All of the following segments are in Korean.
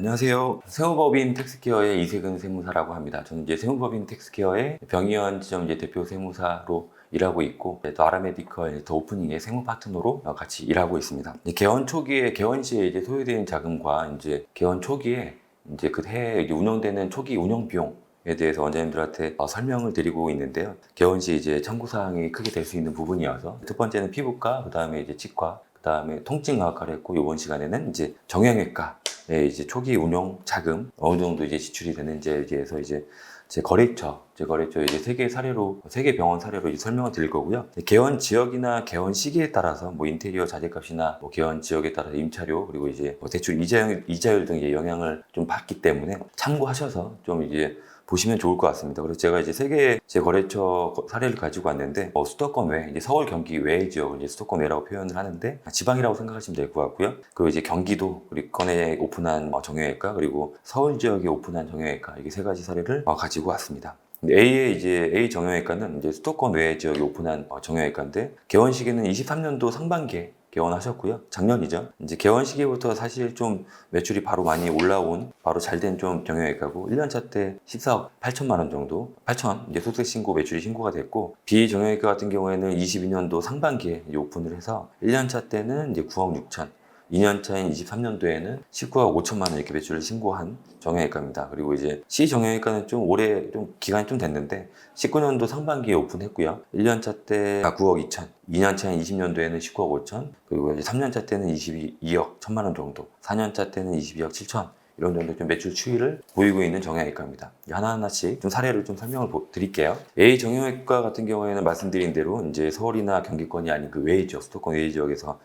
안녕하세요. 세무법인 텍스케어의 이세근 세무사라고 합니다. 저는 이제 세무법인 텍스케어의 병의원 지점 이제 대표 세무사로 일하고 있고, 또 아라메디컬 더 오프닝의 세무 파트너로 같이 일하고 있습니다. 개원 초기에, 개원 시에 이제 소요된 자금과 이제 개원 초기에 이제 그 해에 운영되는 초기 운영 비용에 대해서 원장님들한테 설명을 드리고 있는데요. 개원 시 이제 참고사항이 크게 될 수 있는 부분이어서 첫 번째는 피부과, 그 다음에 이제 치과, 그 다음에 통증의학과를 했고, 이번 시간에는 이제 정형외과 이제 초기 운용 자금 어느 정도 이제 지출이 되는지에 대해서 이제 제 거래처 이제 세 개 병원 사례로 이제 설명을 드릴 거고요. 개원 지역이나 개원 시기에 따라서 뭐 인테리어 자재값이나 뭐 개원 지역에 따라서 임차료, 그리고 이제 뭐 대출 이자율 등 이제 영향을 좀 받기 때문에 참고하셔서 좀 이제 보시면 좋을 것 같습니다. 그래서 제가 이제 세 개의 제 거래처 사례를 가지고 왔는데, 수도권 외, 이제 서울, 경기 외의 지역을 이제 수도권 외라고 표현을 하는데, 지방이라고 생각하시면 될 것 같고요. 그리고 이제 경기도, 그리고 건에 오픈한 정형외과, 그리고 서울 지역에 오픈한 정형외과, 이게 세 가지 사례를 가지고 왔습니다. A 정형외과는 이제 수도권 외의 지역에 오픈한 정형외과인데, 개원 시기는 23년도 상반기에 개원하셨고요. 작년이죠. 이제 개원 시기부터 사실 좀 매출이 바로 많이 올라온, 바로 잘된 좀 정형외과고, 1년차 때 14억 8천만 원 정도, 8천 이제 소득 신고, 매출이 신고가 됐고, 비정형외과 같은 경우에는 22년도 상반기에 이제 오픈을 해서 1년차 때는 이제 9억 6천, 2년차인 23년도에는 19억 5천만 원 이렇게 매출을 신고한 정형외과입니다. 그리고 이제 C정형외과는 좀 올해 좀 기간이 좀 됐는데 19년도 상반기에 오픈했고요. 1년차 때 9억 2천, 2년차인 20년도에는 19억 5천, 그리고 이제 3년차 때는 22억 1천만 원 정도, 4년차 때는 22억 7천, 이런 정도 좀 매출 추이를 보이고 있는 정형외과입니다. 하나하나씩 좀 사례를 좀 설명을 드릴게요. A 정형외과 같은 경우에는 말씀드린 대로 이제 서울이나 경기권이 아닌 그 외의 지역, 수도권 외의 지역에서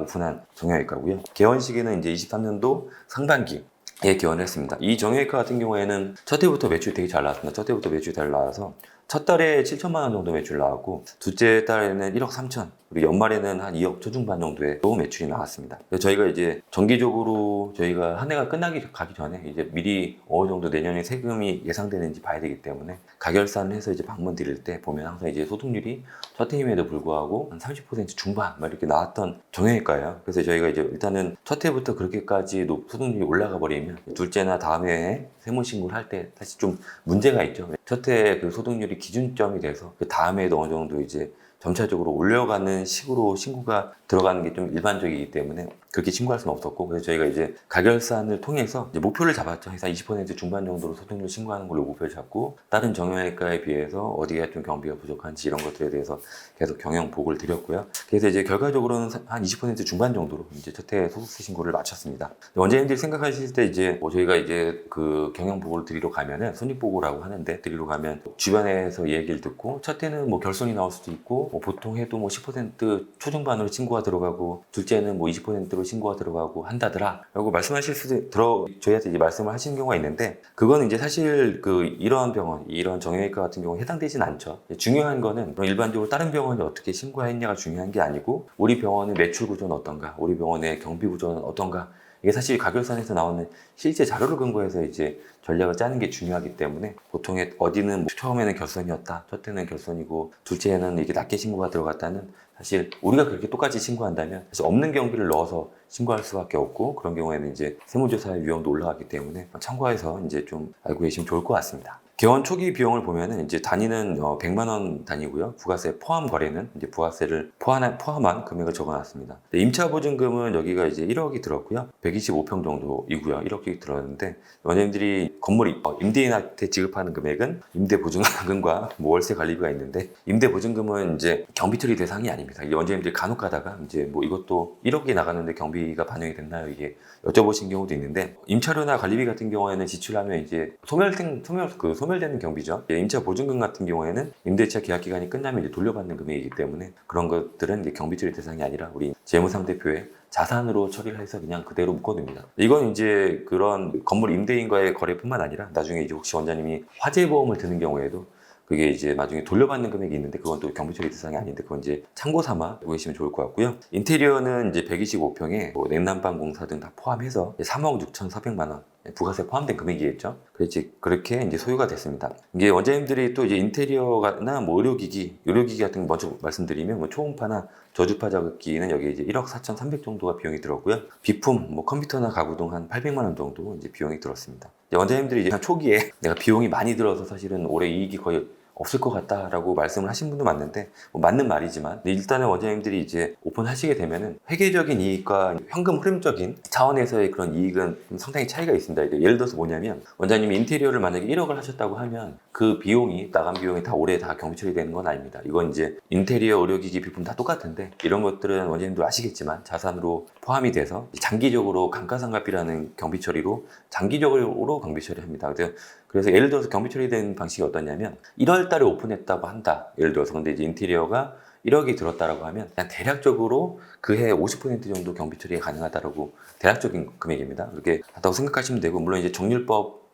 오픈한 정형외과고요. 개원 시기는 이제 23년도 상반기에 개원을 했습니다. 이 정형외과 같은 경우에는 첫 해부터 매출이 되게 잘 나왔습니다. 첫 해부터 매출이 잘 나와서 첫 달에 7천만 원 정도 매출 나왔고, 둘째 달에는 1억 3천, 그리고 연말에는 한 2억 초중반 정도의 매출이 나왔습니다. 그래서 저희가 이제 정기적으로 저희가 한 해가 가기 전에 이제 미리 어느 정도 내년에 세금이 예상되는지 봐야 되기 때문에 가결산을 해서 이제 방문 드릴 때 보면 항상 이제 소득률이 첫 해임에도 불구하고 한 30% 중반 막 이렇게 나왔던 정형외과예요. 그래서 저희가 이제 일단은 첫 해부터 그렇게까지 소득률이 올라가 버리면 둘째나 다음 해에 세무신고를 할 때 사실 좀 문제가 있죠. 첫 해 그 소득률이 기준점이 돼서 그 다음 해에도 어느 정도 이제 점차적으로 올려가는 식으로 신고가 들어가는 게 좀 일반적이기 때문에 그렇게 신고할 수는 없었고, 그래서 저희가 이제 가결산을 통해서 이제 목표를 잡았죠. 해서 20% 중반 정도로 소득률 신고하는 걸로 목표를 잡고, 다른 정형외과에 비해서 어디가 좀 경비가 부족한지 이런 것들에 대해서 계속 경영 보고를 드렸고요. 그래서 이제 결과적으로는 한 20% 중반 정도로 이제 첫해 소득세 신고를 마쳤습니다. 원장님들이 생각하실 때 이제 저희가 이제 그 경영 보고를 드리러 가면은 손익 보고라고 하는데, 드리러 가면 주변에서 얘기를 듣고 첫 해는 뭐 결손이 나올 수도 있고, 보통 해도 뭐 10% 초중반으로 신고가 들어가고, 둘째는 뭐 20%로 신고가 들어가고 한다더라 라고 말씀하실 수도 저희한테 이제 말씀을 하시는 경우가 있는데, 그거는 이제 사실 이런 병원, 이런 정형외과 같은 경우는 해당되진 않죠. 중요한 거는 일반적으로 다른 병원이 어떻게 신고했냐가 중요한 게 아니고, 우리 병원의 매출 구조는 어떤가, 우리 병원의 경비 구조는 어떤가, 이게 사실 가결산에서 나오는 실제 자료를 근거해서 이제 전략을 짜는 게 중요하기 때문에, 보통 어디는 뭐 처음에는 결손이었다, 첫 해는 결손이고, 둘째는 이게 낮게 신고가 들어갔다는, 사실 우리가 그렇게 똑같이 신고한다면 사실 없는 경비를 넣어서 신고할 수밖에 없고, 그런 경우에는 이제 세무조사의 위험도 올라가기 때문에 참고해서 이제 좀 알고 계시면 좋을 것 같습니다. 개원 초기 비용을 보면은 이제 단위는 100만 원 단위고요. 부가세 포함 거래는 이제 부가세를 포함한 금액을 적어놨습니다. 임차 보증금은 여기가 이제 1억이 들었고요. 125평 정도이고요. 1억이 들었는데, 원장님들이 건물 임대인한테 지급하는 금액은 임대 보증금과 뭐 월세 관리비가 있는데, 임대 보증금은 이제 경비 처리 대상이 아닙니다. 이게 원장님들이 간혹 가다가 이제 뭐 이것도 1억이 나가는데 경비가 반영이 됐나요? 이게 여쭤보신 경우도 있는데, 임차료나 관리비 같은 경우에는 지출하면 이제 소멸되는 경비죠. 임차 보증금 같은 경우에는 임대차 계약 기간이 끝나면 이제 돌려받는 금액이기 때문에, 그런 것들은 이제 경비 처리 대상이 아니라 우리 재무상대표의 자산으로 처리를 해서 그냥 그대로 묶어둡니다. 이건 이제 그런 건물 임대인과의 거래뿐만 아니라, 나중에 이제 혹시 원장님이 화재보험을 드는 경우에도 그게 이제 나중에 돌려받는 금액이 있는데, 그건 또 경비 처리 대상이 아닌데, 그건 이제 참고 삼아 보고 계시면 좋을 것 같고요. 인테리어는 이제 125평에 뭐 냉난방 공사 등 다 포함해서 3억 6,400만 원 부가세 포함된 금액이겠죠. 그렇지, 그렇게 이제 소요가 됐습니다. 이게 원장님들이 또 이제 인테리어나 뭐 의료기기 같은 거 먼저 말씀드리면 뭐 초음파나 저주파 자극기는 여기 이제 1억 4,300 정도가 비용이 들었고요. 비품, 뭐 컴퓨터나 가구 등 한 800만 원 정도 이제 비용이 들었습니다. 이제 원장님들이 이제 초기에 내가 비용이 많이 들어서 사실은 올해 이익이 거의 없을 것 같다라고 말씀을 하신 분도 많는데 뭐 맞는 말이지만 일단은 원장님들이 이제 오픈하시게 되면은 회계적인 이익과 현금 흐름적인 차원에서의 그런 이익은 상당히 차이가 있습니다. 예를 들어서 뭐냐면 원장님이 인테리어를 만약에 1억을 하셨다고 하면 그 비용이 나간 비용이 다 올해 다 경비 처리되는 건 아닙니다. 이건 이제 인테리어, 의료기기, 비품 다 똑같은데 이런 것들은 원장님도 아시겠지만 자산으로 포함이 돼서 장기적으로 감가상각비라는 경비 처리로 장기적으로 경비 처리합니다. 그래서 예를 들어서 경비 처리된 방식이 어떠냐면 1월 달에 오픈했다고 한다. 예를 들어서 근데 이제 인테리어가 1억이 들었다라고 하면 그냥 대략적으로 그해 50% 정도 경비 처리가 가능하다라고 대략적인 금액입니다. 그렇게 한다고 생각하시면 되고 물론 이제 정액법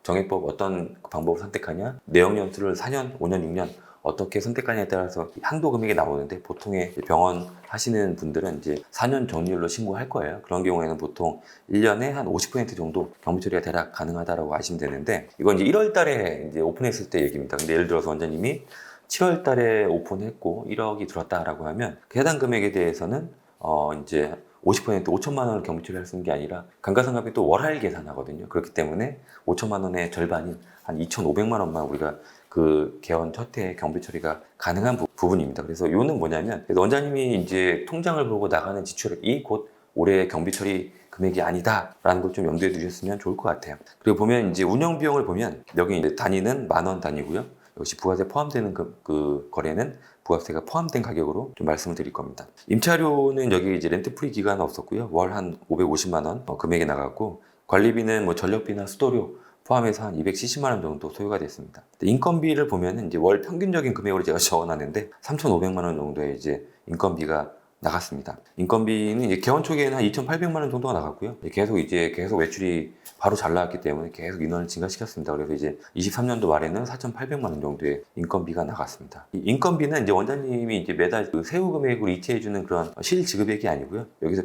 어떤 방법을 선택하냐 내역 연수를 4년, 5년, 6년 어떻게 선택하냐에 따라서 한도 금액이 나오는데 보통의 병원 하시는 분들은 이제 4년 정률로 신고할 거예요. 그런 경우에는 보통 1년에 한 50% 정도 경비 처리가 대략 가능하다라고 아시면 되는데 이건 이제 1월 달에 이제 오픈했을 때 얘기입니다. 근데 예를 들어서 원장님이 7월 달에 오픈했고 1억이 들었다라고 하면 그 해당 금액에 대해서는 이제 50% 5천만 원을 경비 처리할 수 있는 게 아니라 감가상각비 또 월할 계산하거든요. 그렇기 때문에 5천만 원의 절반인 한 2,500만 원만 우리가 그 개원 첫 해에 경비 처리가 가능한 부분입니다. 그래서 이거는 뭐냐면 원장님이 이제 통장을 보고 나가는 지출이 곧 올해 경비 처리 금액이 아니다라는 걸 좀 염두에 두셨으면 좋을 것 같아요. 그리고 보면 이제 운영 비용을 보면 여기 이제 단위는 10,000원 단위고요. 역시 부가세 포함되는 그 거래는 부가세가 포함된 가격으로 좀 말씀을 드릴 겁니다. 임차료는 여기 이제 렌트 프리 기간은 없었고요. 월 한 550만 원 금액이 나갔고 관리비는 뭐 전력비나 수도료 포함해서 한 270만 원 정도 소요가 됐습니다. 인건비를 보면은 이제 월 평균적인 금액으로 제가 적어놨는데 3,500만 원 정도의 이제 인건비가 나갔습니다. 인건비는 이제 개원 초기에는 한 2,800만 원 정도가 나갔고요. 계속 외출이 바로 잘 나왔기 때문에 계속 인원을 증가시켰습니다. 그래서 이제 23년도 말에는 4,800만 원 정도의 인건비가 나갔습니다. 이 인건비는 이제 원장님이 이제 매달 그 세후 금액으로 이체해주는 그런 실지급액이 아니고요. 여기서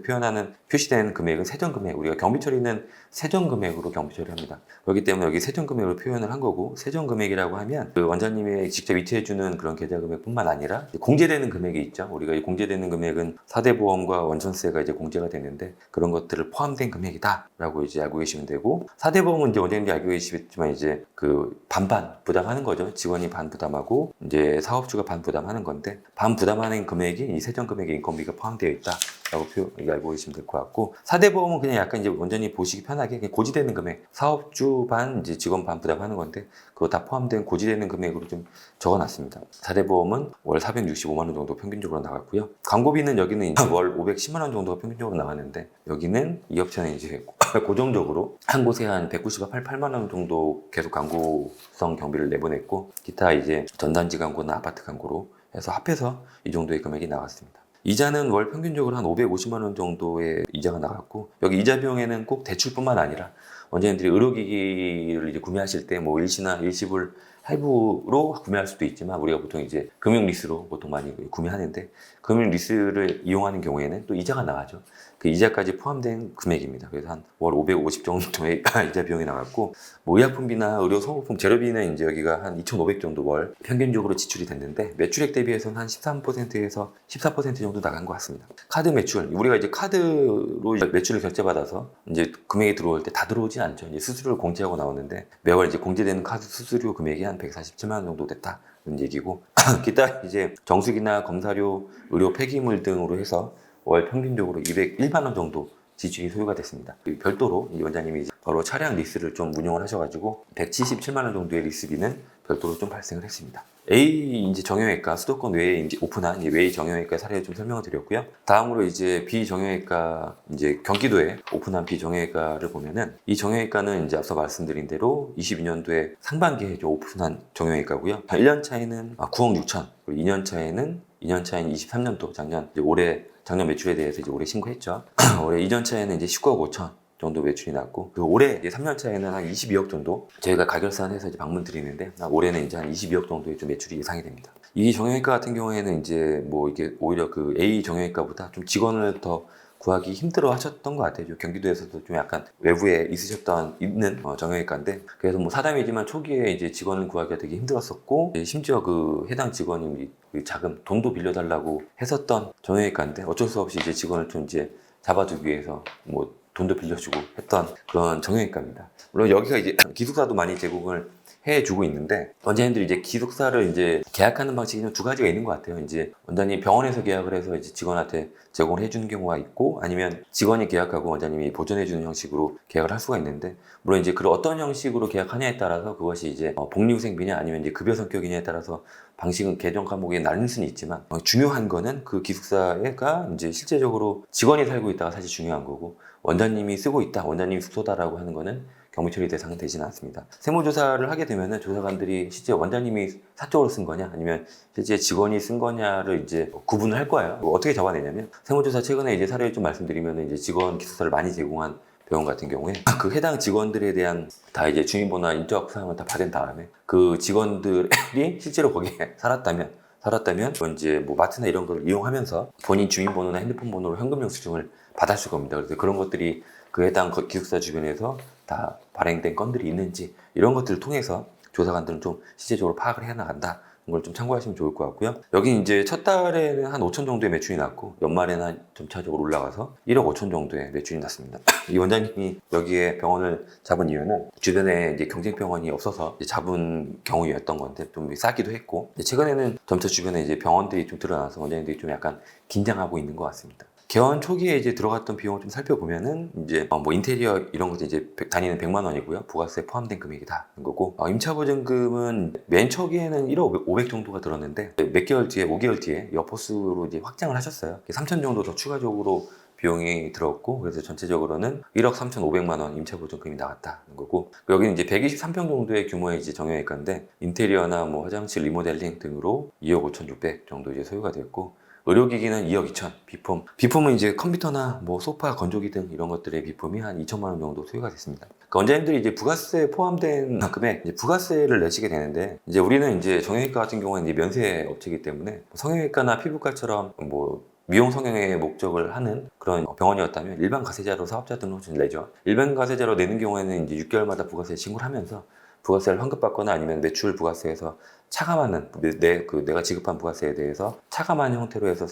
표시된 금액은 세전금액. 우리가 경비 처리는 세전금액으로 경비 처리합니다. 그렇기 때문에 여기 세전금액으로 표현을 한 거고 세전금액이라고 하면 그 원장님이 직접 이체해주는 그런 계좌금액뿐만 아니라 공제되는 금액이 있죠. 우리가 이 공제되는 금액은 4대 보험과 원천세가 이제 공제가 되는데 그런 것들을 포함된 금액이다라고 이제 알고 계시면 되고 4대 보험은 이제 원장님이 알고 계시겠지만 이제 그 반반 부담하는 거죠. 직원이 반 부담하고 이제 사업주가 반 부담하는 건데 반 부담하는 금액이 이 세전금액의 인건비가 포함되어 있다. 라고 알고 계시면 될 것 같고 4대 보험은 그냥 약간 이제 원장님이 보시기 편하게 그냥 고지되는 금액 사업주 반 이제 직원 반 부담하는 건데 그거 다 포함된 고지되는 금액으로 좀 적어놨습니다. 4대 보험은 월 465만 원 정도 평균적으로 나갔고요. 광고비는 여기는 이제 월 510만 원 정도가 평균적으로 나왔는데 여기는 이 업체는 이제 고정적으로 한 곳에 한 198만 원 정도 계속 광고성 경비를 내보냈고 기타 이제 전단지 광고나 아파트 광고로 해서 합해서 이 정도의 금액이 나왔습니다. 이자는 월 평균적으로 한 550만 원 정도의 이자가 나갔고 여기 이자 비용에는 꼭 대출뿐만 아니라 원장님들이 의료기기를 이제 구매하실 때 뭐 일시나 일시불 할부로 구매할 수도 있지만 우리가 보통 이제 금융 리스로 보통 많이 구매하는데 금융 리스를 이용하는 경우에는 또 이자가 나가죠. 그 이자까지 포함된 금액입니다. 그래서 한 월 550 정도의 이자 비용이 나갔고 뭐 의약품비나 의료 소모품 재료비는 이제 여기가 한 2,500 정도 월 평균적으로 지출이 됐는데 매출액 대비해서는 한 13%에서 14% 정도 나간 것 같습니다. 카드 매출 우리가 이제 카드로 매출을 결제받아서 이제 금액이 들어올 때 다 들어오진 않죠. 이제 수수료를 공제하고 나오는데 매월 이제 공제되는 카드 수수료 금액이 한 147만 원 정도 됐다. 는 얘기고 기타 이제 정수기나 검사료, 의료 폐기물 등으로 해서 월 평균적으로 201만 원 정도 지출이 소요가 됐습니다. 별도로 이 원장님이 이제 바로 차량 리스를 좀 운용을 하셔가지고 177만 원 정도의 리스비는 별도로 좀 발생을 했습니다. A 이제 정형외과 수도권 외에 이제 오픈한 외의 정형외과 사례를 좀 설명을 드렸고요. 다음으로 이제 B 정형외과 이제 경기도에 오픈한 B 정형외과를 보면은 이 정형외과는 이제 앞서 말씀드린 대로 22년도에 상반기에 오픈한 정형외과고요. 1년 차에는 9억 6천, 그리고 2년 차인 23년도 작년 매출에 대해서 이제 올해 신고했죠. 올해 2년 차에는 이제 19억 5천 정도 매출이 났고 그 올해 이제 3년 차에는 한 22억 정도 저희가 가결산해서 이제 방문 드리는데 올해는 이제 한 22억 정도의 좀 매출이 예상이 됩니다. 이 정형외과 같은 경우에는 이제 뭐 이게 오히려 그 A 정형외과보다 좀 직원을 더 구하기 힘들어 하셨던 것 같아요. 경기도에서도 좀 약간 외부에 있는 정형외과인데, 그래서 뭐 사담이지만 초기에 이제 직원을 구하기가 되게 힘들었었고, 심지어 그 해당 직원이 그 자금 돈도 빌려달라고 했었던 정형외과인데, 어쩔 수 없이 이제 직원을 좀 이제 잡아두기 위해서 뭐 돈도 빌려주고 했던 그런 정형외과입니다. 물론 여기가 이제 기숙사도 많이 제공을 해주고 있는데, 원장님들이 이제 기숙사를 이제 계약하는 방식이 좀 두 가지가 있는 것 같아요. 이제 원장님 병원에서 계약을 해서 이제 직원한테 제공을 해주는 경우가 있고, 아니면 직원이 계약하고 원장님이 보존해주는 형식으로 계약을 할 수가 있는데, 물론 이제 그 어떤 형식으로 계약하냐에 따라서 그것이 이제 복리후생비냐 아니면 이제 급여 성격이냐에 따라서 방식은 개정 과목에 나뉠 수는 있지만, 중요한 거는 그 기숙사가 이제 실제적으로 직원이 살고 있다가 사실 중요한 거고, 원장님이 쓰고 있다, 원장님 숙소다라고 하는 거는 경비 처리 대상은 되지는 않습니다. 세무조사를 하게 되면은 조사관들이 실제 원장님이 사적으로 쓴 거냐 아니면 실제 직원이 쓴 거냐를 이제 구분을 할 거예요. 어떻게 잡아내냐면, 세무조사 최근에 이제 사례를 좀 말씀드리면은, 이제 직원 기숙사를 많이 제공한 병원 같은 경우에 그 해당 직원들에 대한 다 이제 주민번호나 인적 사항을 다 받은 다음에 그 직원들이 실제로 거기에 살았다면 이제 뭐 마트나 이런 걸 이용하면서 본인 주민번호나 핸드폰 번호로 현금 영수증을 받을 수가 겁니다. 그래서 그런 것들이 그 해당 기숙사 주변에서 다 발행된 건들이 있는지, 이런 것들을 통해서 조사관들은 좀 실제적으로 파악을 해 나간다. 걸 좀 참고하시면 좋을 것 같고요. 여기 이제 첫 달에는 한 5천 정도의 매출이 났고, 연말에는 한 점차적으로 올라가서 1억 5천 정도의 매출이 났습니다. 이 원장님이 여기에 병원을 잡은 이유는 주변에 이제 경쟁 병원이 없어서 잡은 경우였던 건데, 좀 싸기도 했고, 최근에는 점차 주변에 이제 병원들이 좀 드러나서 원장님들이 좀 약간 긴장하고 있는 것 같습니다. 개원 초기에 이제 들어갔던 비용을 좀 살펴보면은, 이제 뭐 인테리어 이런 것도 이제 단위는 100만 원이고요. 부가세 포함된 금액이다 거고, 임차보증금은 맨 초기에는 1억 500 정도가 들었는데, 몇 개월 뒤에 5개월 뒤에 여포수로 이제 확장을 하셨어요. 3천 정도 더 추가적으로 비용이 들었고, 그래서 전체적으로는 1억 3,500만 원 임차보증금이 나왔다는 거고, 여기는 이제 123평 정도의 규모의 이제 정형외과인데, 인테리어나 뭐 화장실 리모델링 등으로 2억 5,600 정도 이제 소요가 됐고, 의료기기는 2억 2천, 비품은 이제 컴퓨터나 뭐 소파, 건조기 등 이런 것들의 비품이 한 2천만 원 정도 소요가 됐습니다. 그러니까 원장님들이 이제 부가세 포함된 만큼의 이제 부가세를 내시게 되는데, 이제 우리는 이제 정형외과 같은 경우는 이제 면세 업체이기 때문에 성형외과나 피부과처럼 뭐 미용 성형의 목적을 하는 그런 병원이었다면 일반 가세자로 사업자 등록증을 내죠. 일반 가세자로 내는 경우에는 이제 6개월마다 부가세 신고를 하면서 부가세를 환급받거나 아니면 매출 부가세에서 차감하는, 내가 지급한 부가세에 대해서 차감하는 형태로 해서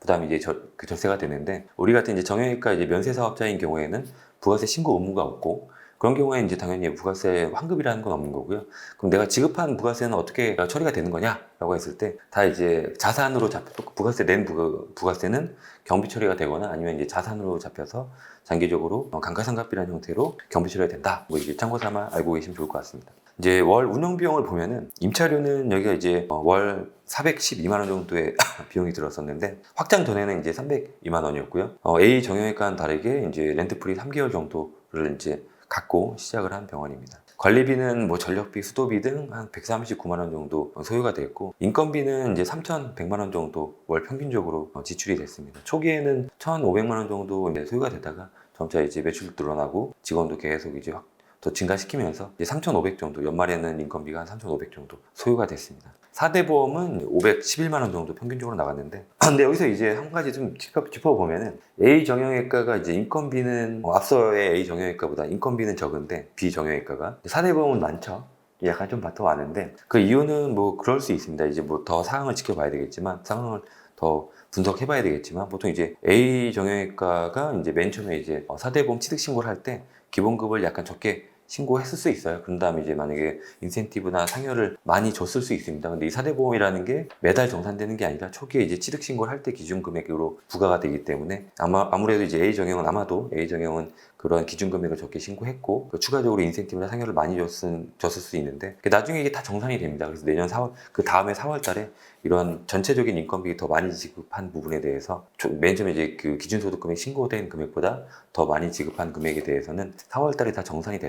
부담이 이제 절세가 되는데, 우리 같은 이제 정형외과 이제 면세 사업자인 경우에는 부가세 신고 의무가 없고, 그런 경우에 이제 당연히 부가세 환급이라는 건 없는 거고요. 그럼 내가 지급한 부가세는 어떻게 처리가 되는 거냐라고 했을 때, 다 이제 자산으로 부가세 낸 부가세는 경비 처리가 되거나 아니면 이제 자산으로 잡혀서 장기적으로 감가상각비라는 형태로 경비 처리가 된다. 뭐 이게 참고 삼아 알고 계시면 좋을 것 같습니다. 이제 월 운영 비용을 보면은, 임차료는 여기가 이제 월 412만 원 정도의 비용이 들었었는데, 확장 전에는 이제 302만 원이었고요. A 정형외과와는 다르게 이제 렌트프리 3개월 정도를 이제 갖고 시작을 한 병원입니다. 관리비는 뭐 전력비, 수도비 등 한 139만 원 정도 소요가 됐고, 인건비는 이제 3,100만 원 정도 월 평균적으로 지출이 됐습니다. 초기에는 1,500만 원 정도 이제 소요가 되다가 점차 이제 매출도 늘어나고 직원도 계속 이제 더 증가시키면서 이제 3,500 정도, 연말에는 인건비가 한 3,500 정도 소요가 됐습니다. 4대 보험은 511만 원 정도 평균적으로 나갔는데, 근데 여기서 이제 한 가지 좀 짚어보면은, A 정형외과가 이제 인건비는 앞서의 A 정형외과보다 인건비는 적은데, B 정형외과가 4대 보험은 많죠. 약간 좀 더 많은데, 그 이유는 뭐 그럴 수 있습니다. 이제 뭐 더 상황을 지켜봐야 되겠지만, 상황을 더 분석해봐야 되겠지만, 보통 이제 A 정형외과가 이제 맨 처음에 이제 4대 보험 취득 신고를 할 때 기본급을 약간 적게 신고했을 수 있어요. 그런 다음에 이제 만약에 인센티브나 상여를 많이 줬을 수 있습니다. 근데 이 4대 보험이라는 게 매달 정산되는 게 아니라 초기에 이제 취득 신고를 할 때 기준 금액으로 부과가 되기 때문에, 아무래도 이제 A 정형은 그런 기준 금액을 적게 신고했고, 추가적으로 인센티브나 상여를 많이 줬을 수 있는데, 나중에 이게 다 정산이 됩니다. 그래서 내년 4월, 그 다음에 4월 달에 이런 전체적인 인건비 더 많이 지급한 부분에 대해서, 맨 처음에 이제 그 기준소득 금액 신고된 금액보다 더 많이 지급한 금액에 대해서는 4월 달에 다 정산이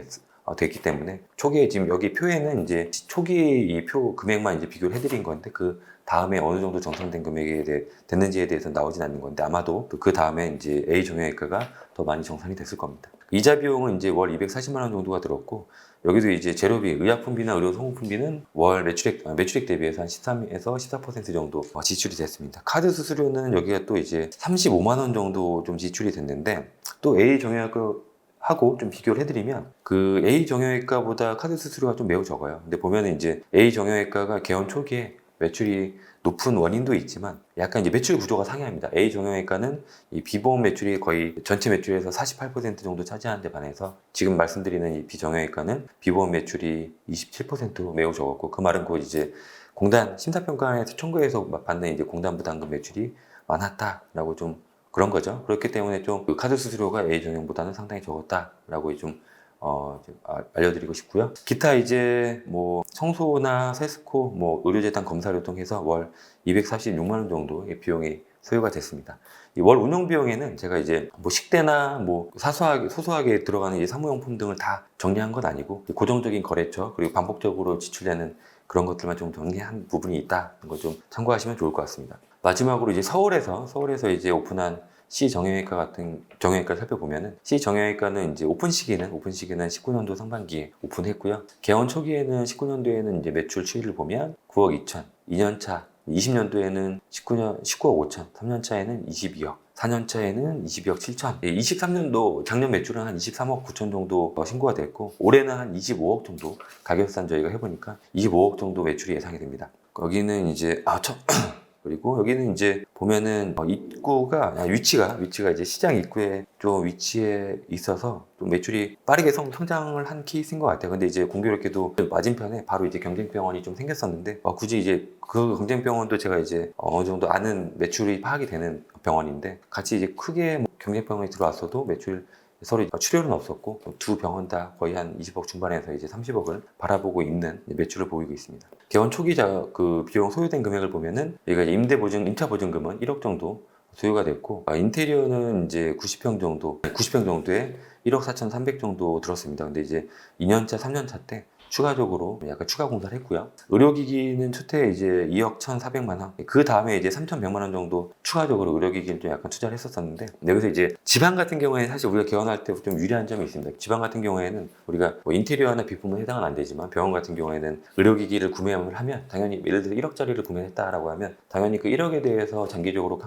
됐기 때문에, 초기에 지금 여기 표에는 이제 초기 이 표 금액만 이제 비교를 해드린 건데, 그 다음에 어느 정도 정상된 금액에 됐는지에 대해서 나오진 않는 건데 아마도 그 다음에 이제 A 정형외과가 더 많이 정산이 됐을 겁니다. 이자 비용은 이제 월 240만 원 정도가 들었고 여기도 이제 재료비, 의약품비나 의료 소모품비는 월 매출액 대비해서 한 13에서 14% 정도 지출이 됐습니다. 카드 수수료는 여기가 또 이제 35만 원 정도 좀 지출이 됐는데 또 A 정형외과 하고 좀 비교를 해드리면 그 A 정형외과보다 카드 수수료가 좀 매우 적어요. 근데 보면은 이제 A 정형외과가 개원 초기에 매출이 높은 원인도 있지만 약간 이제 매출 구조가 상이합니다. A 정형외과는 이 비보험 매출이 거의 전체 매출에서 48% 정도 차지하는 데 반해서 지금 말씀드리는 이 B 정형외과는 비보험 매출이 27%로 매우 적었고 그 말은 곧 이제 공단 심사평가에서 청구해서 받는 이제 공단 부담금 매출이 많았다라고 좀 그런 거죠. 그렇기 때문에 좀 그 카드 수수료가 A 전형보다는 상당히 적었다라고 좀 알려드리고 싶고요. 기타 이제 뭐 청소나 세스코, 뭐 의료재단 검사를 통해서 월 246만 원 정도의 비용이 소요가 됐습니다. 이 월 운영 비용에는 제가 이제 뭐 식대나 뭐 소소하게 들어가는 이 사무용품 등을 다 정리한 건 아니고 고정적인 거래처 그리고 반복적으로 지출되는 그런 것들만 좀 정리한 부분이 있다는 걸 좀 참고하시면 좋을 것 같습니다. 마지막으로 이제 서울에서 이제 오픈한 C 정형외과 같은 정형외과를 살펴보면은 C 정형외과는 이제 오픈 시기는 19년도 상반기에 오픈했고요. 개원 초기에는 19년도에는 이제 매출 추이를 보면 9억 2천, 2년차 20년도에는 19억 5천, 3년차에는 22억, 4년차에는 22억 7천, 23년도 작년 매출은 한 23억 9천 정도 신고가 됐고 올해는 한 25억 정도 가격산 저희가 해보니까 25억 정도 매출이 예상이 됩니다. 거기는 이제 그리고 여기는 이제 보면은 입구가 위치가 이제 시장 입구에 좀 위치해 있어서 좀 매출이 빠르게 성장을 한 케이스인 것 같아요. 근데 이제 공교롭게도 맞은편에 바로 이제 경쟁병원이 좀 생겼었는데 굳이 이제 그 경쟁병원도 제가 이제 어느 정도 아는 매출이 파악이 되는 병원인데 같이 이제 크게 뭐 경쟁병원이 들어왔어도 매출 서로 출혈은 없었고 두 병원 다 거의 한 20억 중반에서 이제 30억을 바라보고 있는 매출을 보이고 있습니다. 개원 초기자 그 비용 소요된 금액을 보면은 여기가 임차 보증금은 1억 정도 소요가 됐고 인테리어는 이제 90평 정도에 1억 4,300 정도 들었습니다. 근데 이제 2년차, 3년차 때 추가적으로 약간 추가 공사를 했고요. 의료기기는 초대 이제 2억 1,400만 원. 그 다음에 이제 3,100만 원 정도 추가적으로 의료기기를 좀 약간 투자를 했었었는데, 여기서 이제 지방 같은 경우에는 사실 우리가 개원할 때 좀 유리한 점이 있습니다. 지방 같은 경우에는 우리가 뭐 인테리어나 비품은 해당은 안 되지만 병원 같은 경우에는 의료기기를 구매를 하면 당연히 예를 들어 1억짜리를 구매했다라고 하면 당연히 그 1억에 대해서 장기적으로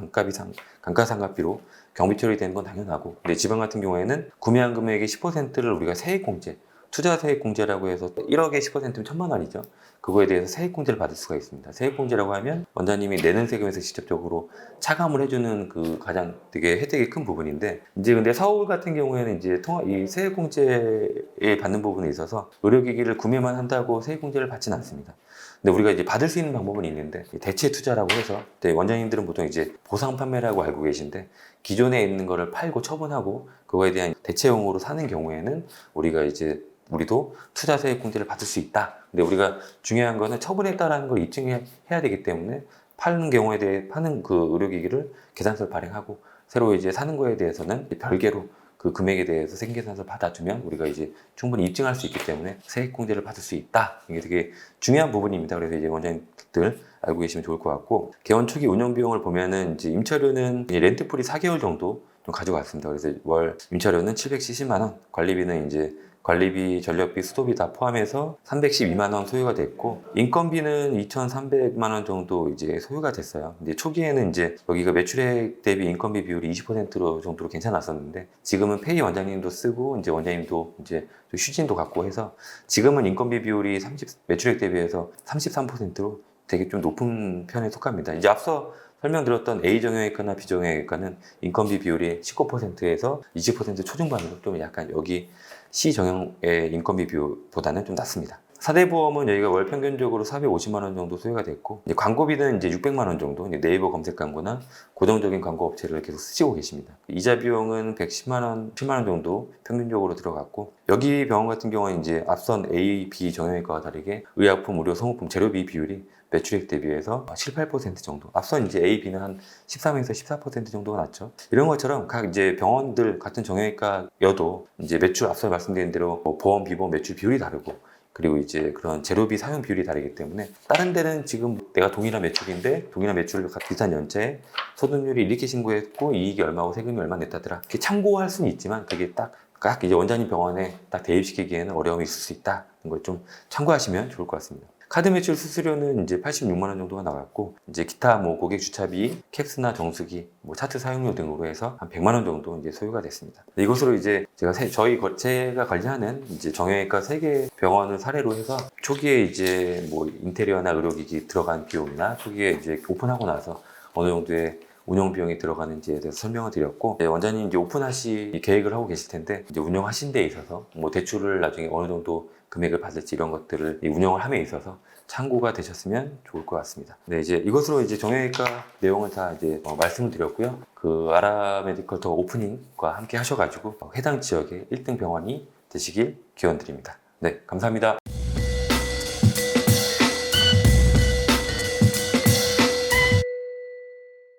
감가상각비로 경비 처리되는 건 당연하고, 근데 지방 같은 경우에는 구매한 금액의 10%를 우리가 세액공제, 투자세액공제라고 해서 1억에 10%면 1,000만 원이죠. 그거에 대해서 세액공제를 받을 수가 있습니다. 세액공제라고 하면 원장님이 내는 세금에서 직접적으로 차감을 해주는 그 가장 되게 혜택이 큰 부분인데, 이제 근데 서울 같은 경우에는 이제 이 세액공제에 받는 부분에 있어서 의료기기를 구매만 한다고 세액공제를 받지는 않습니다. 근데 우리가 이제 받을 수 있는 방법은 있는데 대체 투자라고 해서 원장님들은 보통 이제 보상 판매라고 알고 계신데 기존에 있는 거를 팔고 처분하고 그거에 대한 대체용으로 사는 경우에는 우리도 투자세액공제를 받을 수 있다. 근데 우리가 중요한 거는 처분했다라는 걸 입증해야 되기 때문에 파는 그 의료기기를 계산서를 발행하고 새로 이제 사는 거에 대해서는 별개로 그 금액에 대해서 생계산서를 받아주면 우리가 이제 충분히 입증할 수 있기 때문에 세액공제를 받을 수 있다. 이게 되게 중요한 부분입니다. 그래서 이제 원장님들 알고 계시면 좋을 것 같고, 개원 초기 운영 비용을 보면은 이제 임차료는 렌트풀이 4개월 정도 좀 가져갔습니다. 그래서 월 임차료는 770만 원, 관리비는 이제 관리비, 전력비, 수도비 다 포함해서 312만 원 소요가 됐고, 인건비는 2,300만 원 정도 이제 소요가 됐어요. 근데 초기에는 이제 여기가 매출액 대비 인건비 비율이 20% 정도로 괜찮았었는데, 지금은 페이 원장님도 쓰고 이제 원장님도 이제 휴진도 갖고 해서 지금은 인건비 비율이 매출액 대비해서 33%로 되게 좀 높은 편에 속합니다. 이제 앞서 설명드렸던 A 정형외과나 B 정형외과는 인건비 비율이 19%에서 20% 초중반으로 좀 약간 여기 C 정형의 인건비 비율보다는 좀 낮습니다. 사대보험은 여기가 월 평균적으로 450만 원 정도 소요가 됐고, 이제 광고비는 이제 600만 원 정도, 이제 네이버 검색 광고나 고정적인 광고 업체를 계속 쓰시고 계십니다. 이자 비용은 110만 원, 10만 원 정도 평균적으로 들어갔고, 여기 병원 같은 경우는 이제 앞선 A, B 정형외과와 다르게 의약품, 의료 소모품 재료비 비율이 매출액 대비해서 7, 8% 정도. 앞선 이제 A, B는 한 13에서 14% 정도가 낮죠. 이런 것처럼 각 이제 병원들 같은 정형외과여도 이제 매출 앞서 말씀드린 대로 보험, 비보험 매출 비율이 다르고, 그리고 이제 그런 재료비 사용 비율이 다르기 때문에 다른 데는 지금 내가 동일한 매출인데 동일한 매출을 비슷한 연체에 소득률이 이렇게 신고했고 이익이 얼마고 세금이 얼마 냈다더라. 이렇게 참고할 수는 있지만 그게 딱 이제 원장님 병원에 딱 대입시키기에는 어려움이 있을 수 있다는 걸 좀 참고하시면 좋을 것 같습니다. 카드 매출 수수료는 이제 86만 원 정도가 나갔고 이제 기타 뭐 고객 주차비, 캡스나 정수기, 뭐 차트 사용료 등으로 해서 한 100만 원 정도 이제 소요가 됐습니다. 이것으로 이제 제가 관리하는 이제 정형외과 3개 병원을 사례로 해서 초기에 이제 뭐 인테리어나 의료기기 들어간 비용이나 초기에 이제 오픈하고 나서 어느 정도의 운영 비용이 들어가는지에 대해서 설명을 드렸고, 원장님 이제 오픈하실 계획을 하고 계실 텐데 이제 운영하신 데 있어서 뭐 대출을 나중에 어느 정도 금액을 받을지 이런 것들을 운영을 함에 있어서 참고가 되셨으면 좋을 것 같습니다. 네, 이제 이것으로 이제 정형외과 내용을 다 이제 말씀을 드렸고요. 그 아라메디컬 더 오프닝과 함께 하셔가지고 해당 지역의 1등 병원이 되시길 기원드립니다. 네, 감사합니다.